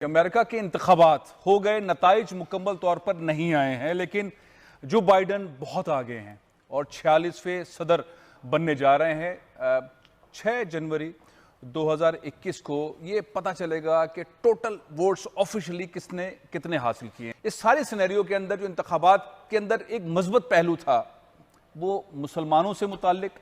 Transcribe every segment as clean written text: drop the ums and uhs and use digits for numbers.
America के इंतखाबात हो गए, नताइज मुकम्मल तौर पर नहीं आए हैं, लेकिन जो बाइडन बहुत आगे हैं और 46वें सदर बनने जा रहे हैं। 6 जनवरी 2021 को ये पता चलेगा कि टोटल वोट्स ऑफिशियली किसने कितने हासिल किए। इस सारे सिनेरियो के अंदर जो इंतखाबात के अंदर एक मजबूत पहलू था वो मुसलमानों से मुतालिक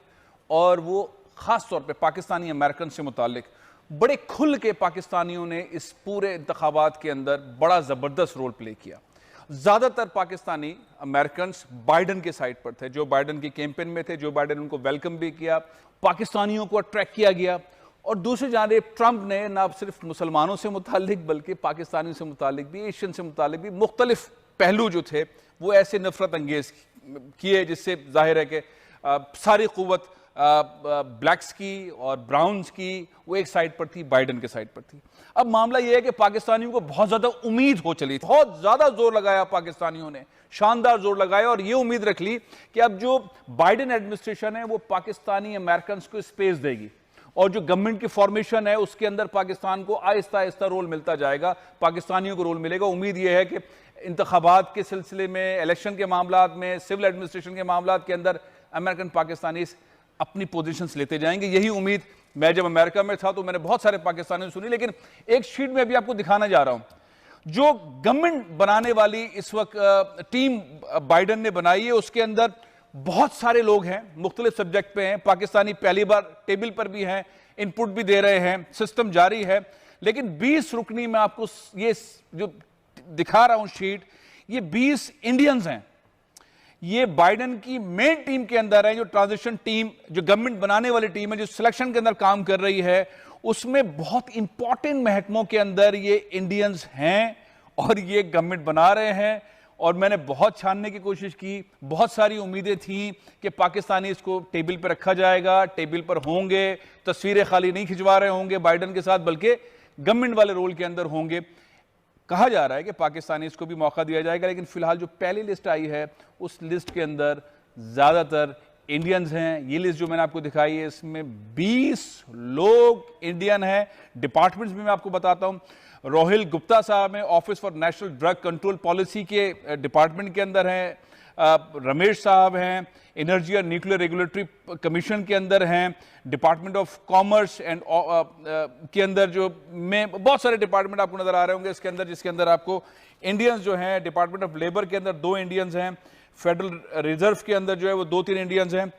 और वो ख़ास तौर पे पाकिस्तानी अमेरिकन से मुतालिक बड़े खुल के पाकिस्तानियों ने इस पूरे इंतखाबात के अंदर बड़ा ज़बरदस्त रोल प्ले किया। ज़्यादातर पाकिस्तानी अमेरिकन बाइडन के साइड पर थे, जो बाइडन की कैंपेन में थे, जो बाइडन उनको वेलकम भी किया, पाकिस्तानियों को अट्रैक्ट किया गया। और दूसरी जानिब ट्रंप ने ना सिर्फ मुसलमानों से मुतालिक बल्कि पाकिस्तानियों से मुतालिक भी, एशियन से मुतालिक भी मुख्तलिफ पहलू जो थे वो ऐसे नफरत अंगेज किए जिससे जाहिर है कि सारी क़ुव्वत ब्लैक्स की और ब्राउन्स की वो एक साइड पर थी, बाइडन के साइड पर थी। अब मामला ये है कि पाकिस्तानियों को बहुत ज्यादा उम्मीद हो चली, बहुत ज्यादा जोर लगाया पाकिस्तानियों ने, शानदार जोर लगाया और ये उम्मीद रख ली कि अब जो बाइडन एडमिनिस्ट्रेशन है वो पाकिस्तानी अमेरिकन को स्पेस देगी और जो गवर्नमेंट की फॉर्मेशन है उसके अंदर पाकिस्तान को आहिस्ता आहिस्ता रोल मिलता जाएगा, पाकिस्तानियों को रोल मिलेगा। उम्मीद यह है कि इंतखाबात के सिलसिले में, इलेक्शन के मामला में, सिविल एडमिनिस्ट्रेशन के मामला के अंदर अमेरिकन पाकिस्तानी अपनी पोजीशंस लेते जाएंगे। यही उम्मीद मैं जब अमेरिका में था तो मैंने बहुत सारे पाकिस्तानियों सुनी, लेकिन एक शीट में अभी आपको दिखाना जा रहा हूं जो गवर्नमेंट बनाने वाली इस वक्त टीम बाइडन ने बनाई है। उसके अंदर बहुत सारे लोग हैं, मुख्तलिफ सब्जेक्ट पे हैं, पाकिस्तानी पहली बार टेबल पर भी हैं, इनपुट भी दे रहे हैं, सिस्टम जारी है। लेकिन 20 रुकनी में आपको ये जो दिखा रहा हूं शीट, ये 20 इंडियंस हैं। ये बाइडन की मेन टीम के अंदर है, जो ट्रांजिशन टीम, जो गवर्नमेंट बनाने वाली टीम है, जो सिलेक्शन के अंदर काम कर रही है, उसमें बहुत इंपॉर्टेंट महकमों के अंदर ये इंडियंस हैं और ये गवर्नमेंट बना रहे हैं। और मैंने बहुत छानने की कोशिश की, बहुत सारी उम्मीदें थी कि पाकिस्तानी इसको टेबल पर रखा जाएगा, टेबल पर होंगे, तस्वीरें खाली नहीं खिंचवा रहे होंगे बाइडन के साथ बल्कि गवर्नमेंट वाले रोल के अंदर होंगे। कहा जा रहा है कि पाकिस्तानी इसको भी मौका दिया जाएगा, लेकिन फिलहाल जो पहली लिस्ट आई है उस लिस्ट के अंदर ज़्यादातर इंडियंस हैं। ये लिस्ट जो मैंने आपको दिखाई है इसमें 20 लोग इंडियन हैं। डिपार्टमेंट्स भी मैं आपको बताता हूं। रोहिल गुप्ता साहब हैं, office for national drug control policy के डिपार्टमेंट के अंदर हैं। रमेश साहब हैं, एनर्जी और न्यूक्लियर रेगुलेटरी कमीशन के अंदर हैं। डिपार्टमेंट ऑफ कॉमर्स एंड के अंदर जो में बहुत सारे डिपार्टमेंट आपको नजर आ रहे होंगे इसके अंदर, जिसके अंदर आपको इंडियंस जो हैं। डिपार्टमेंट ऑफ लेबर के अंदर 2 इंडियंस हैं। फेडरल रिजर्व के अंदर जो है वो 2-3 इंडियंस हैं।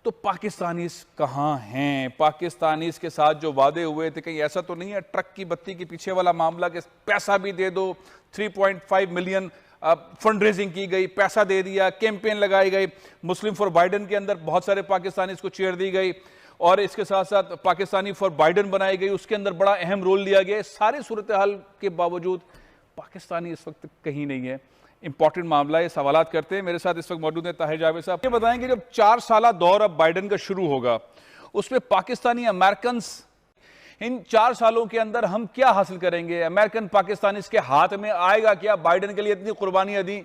तो पाकिस्तानी कहाँ हैं? पाकिस्तानी के साथ जो वादे हुए थे, कहीं ऐसा तो नहीं है ट्रक की बत्ती के पीछे वाला मामला कि पैसा भी दे दो, 3.5 मिलियन फंड रेजिंग की गई, पैसा दे दिया, कैंपेन लगाई गई, मुस्लिम फॉर बाइडन के अंदर बहुत सारे पाकिस्तानी को चेयर दी गई और इसके साथ साथ पाकिस्तानी फॉर बाइडन बनाई गई, उसके अंदर बड़ा अहम रोल लिया गया। सारी सूरत हाल के बावजूद पाकिस्तानी इस वक्त कहीं नहीं है। इंपॉर्टेंट मामला है, सवालात करते हैं। मेरे साथ इस वक्त मौजूद है ताहिर जावेद साहब। ये बताएंगे जब 4 साल दौर अब बाइडन का शुरू होगा उसमें पाकिस्तानी अमेरिकन इन 4 सालों के अंदर हम क्या हासिल करेंगे? अमेरिकन पाकिस्तानी इसके हाथ में आएगा क्या? बाइडन के लिए इतनी कुर्बानियां दी,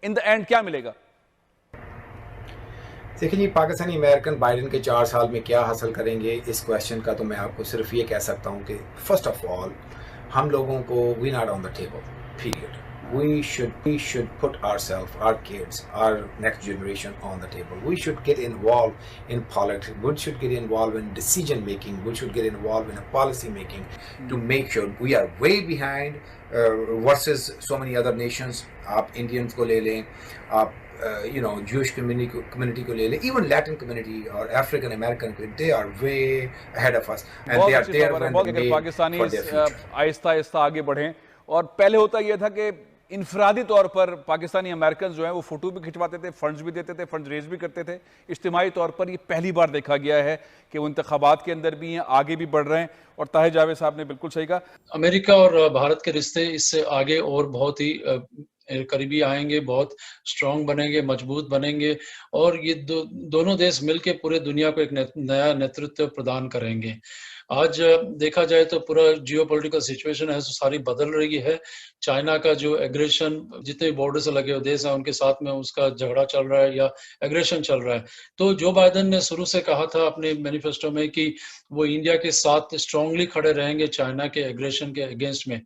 इन द एंड क्या मिलेगा? देखिए जी, पाकिस्तानी अमेरिकन बाइडन के 4 साल में क्या हासिल करेंगे, इस क्वेश्चन का तो मैं आपको सिर्फ ये कह सकता हूँ कि फर्स्ट ऑफ ऑल हम लोगों को we not on the table period. We should put ourselves, our kids, our next generation on the table. We should get involved in politics. We should get involved in decision making. We should get involved in policy making to make sure we are way behind versus so many other nations. आप Indians को ले लें, आप Jewish community को ले लें, even Latin community or African American, they are way ahead of us and they are there when they Pakistani for their future. Aahista Aahista आगे बढ़ें। और पहले होता यह था कि इनफरादी तौर पर पाकिस्तानी अमेरिकन जो है वो फोटो भी खिंचवाते थे, फंड्स भी देते थे, फंड रेज भी करते थे। इज्तिमाई तौर पर ये पहली बार देखा गया है कि वो इंतखाबात के अंदर भी हैं, आगे भी बढ़ रहे हैं। और ताहिर जावेद साहब ने बिल्कुल सही कहा, अमेरिका और भारत के रिश्ते इससे आगे और बहुत ही करीबी आएंगे, बहुत स्ट्रांग बनेंगे, मजबूत बनेंगे और ये दोनों देश मिलकर पूरे दुनिया को एक नया नेतृत्व प्रदान करेंगे। आज देखा जाए तो पूरा जियोपॉलिटिकल सिचुएशन है, सारी बदल रही है। चाइना का जो एग्रेशन, जितने बॉर्डर से लगे हुए देश हैं उनके साथ में उसका झगड़ा चल रहा है या एग्रेशन चल रहा है। तो जो बाइडेन ने शुरू से कहा था अपने मैनिफेस्टो में कि वो इंडिया के साथ स्ट्रांगली खड़े रहेंगे चाइना के एग्रेशन के अगेंस्ट में।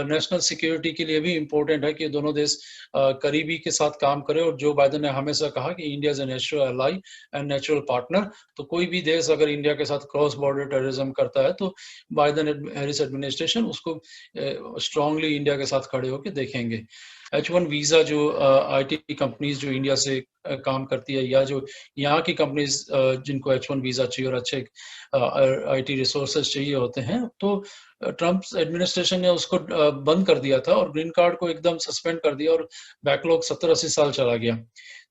नेशनल सिक्योरिटी के लिए भी इम्पोर्टेंट है कि दोनों देश करीबी के साथ काम करें, और जो बाइडेन ने हमेशा कहा कि India is a natural ally and natural partner. तो कोई भी देश अगर इंडिया के साथ क्रॉस बॉर्डर टेररिज्म करता है तो बाइडेन हैरिस एडमिनिस्ट्रेशन उसको स्ट्रांगली इंडिया के साथ खड़े होकर देखेंगे। H1 वीजा जो आईटी कंपनीज जो इंडिया से काम करती है, या जो यहाँ की कंपनीज जिनको H1 वीजा चाहिए और अच्छे आईटी रिसोर्सेज चाहिए होते हैं, तो ट्रम्प एडमिनिस्ट्रेशन ने उसको बंद कर दिया था और ग्रीन कार्ड को एकदम सस्पेंड कर दिया और बैकलॉग 70-80 साल चला गया।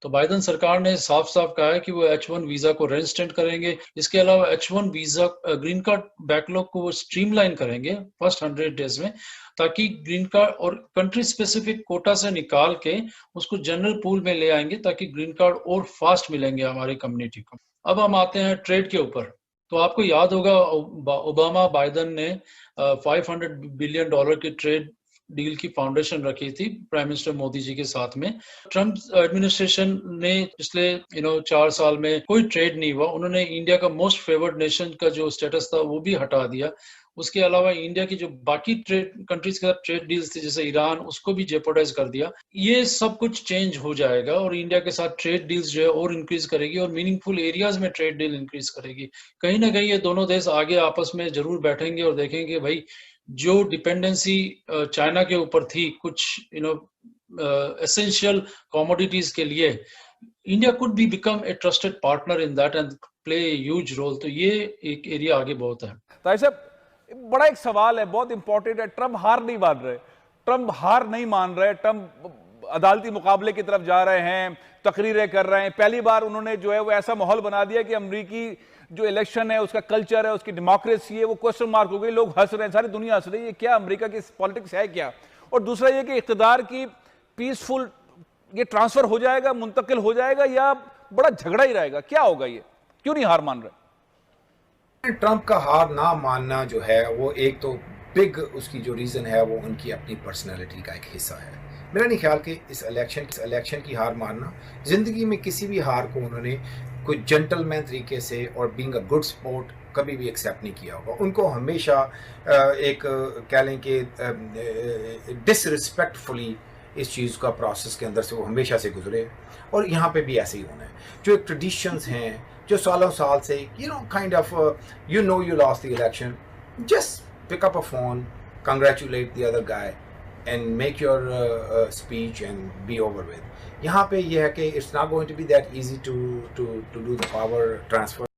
तो बाइडेन सरकार ने साफ साफ कहा है कि वो H1 वीजा को रेइंस्टेट करेंगे। इसके अलावा H1 visa green card backlog को वो स्ट्रीमलाइन करेंगे फर्स्ट 100 डेज में, ताकि ग्रीन कार्ड और कंट्री स्पेसिफिक कोटा से निकाल के उसको जनरल पूल में ले आएंगे, ताकि ग्रीन कार्ड और फास्ट मिलेंगे हमारी कम्युनिटी को। अब हम आते हैं ट्रेड के ऊपर। तो आपको याद होगा ओबामा बाइडेन ने $500 बिलियन की ट्रेड डील की फाउंडेशन रखी थी प्राइम मिनिस्टर मोदी जी के साथ में। ट्रम्प एडमिनिस्ट्रेशन ने पिछले 4 साल में कोई ट्रेड नहीं हुआ। उन्होंने इंडिया का मोस्ट फेवर्ड नेशन का जो स्टेटस था वो भी हटा दिया। उसके अलावा इंडिया की जो बाकी ट्रेड कंट्रीज के साथ ट्रेड डील्स थी जैसे ईरान, उसको भी जेपोडाइज कर दिया। ये सब कुछ चेंज हो जाएगा और इंडिया के साथ ट्रेड डील्स जो है और इंक्रीज करेगी और मीनिंगफुल एरियाज में ट्रेड डील इंक्रीज करेगी। कहीं ना कहीं ये दोनों देश आगे आपस में जरूर बैठेंगे और देखेंगे भाई जो डिपेंडेंसी चाइना के ऊपर थी कुछ एसेंशियल कमोडिटीज के लिए, India could be become a trusted partner in that and play a huge role. तो ये एक एरिया आगे बहुत है। तो ऐसा बड़ा एक सवाल है, बहुत इंपॉर्टेंट है। ट्रम्प हार नहीं मान रहे, ट्रम्प हार नहीं मान रहे, ट्रम्प अदालती मुकाबले की तरफ जा रहे हैं, तकरीरें कर रहे हैं। पहली बार उन्होंने जो है वो ऐसा माहौल बना दिया कि अमेरिकी जो इलेक्शन है, उसका कल्चर है, उसकी डेमोक्रेसी है, वो क्वेश्चन मार्क हो गई। लोग हंस रहे हैं, सारी दुनिया हंस रही है, क्या अमेरिका की पॉलिटिक्स है क्या। और दूसरा ये कि इख्तिदार की पीसफुल ये ट्रांसफर हो जाएगा, मुंतकिल हो जाएगा, या बड़ा झगड़ा ही रहेगा, क्या होगा, ये क्यों नहीं हार मान रहे। ट्रम्प का हार ना मानना जो है वो एक तो बिग उसकी जो रीज़न है वो उनकी अपनी पर्सनैलिटी का एक हिस्सा है। मेरा नहीं ख्याल कि इस इलेक्शन की हार मानना, ज़िंदगी में किसी भी हार को उन्होंने कोई जेंटलमैन तरीके से और बीइंग अ गुड स्पोर्ट कभी भी एक्सेप्ट नहीं किया होगा। उनको हमेशा एक कह लें कि डिसरिस्पेक्टफुली इस चीज़ का प्रोसेस के अंदर से वो हमेशा से गुजरे, और यहाँ पे भी ऐसे ही होना है। जो एक ट्रेडिशंस हैं जो सालों साल से kind of you lost the election, just pick up a phone, congratulate the other guy and make your speech and be over with. यहाँ पे ये है कि it's not going to be that easy to do the power transfer.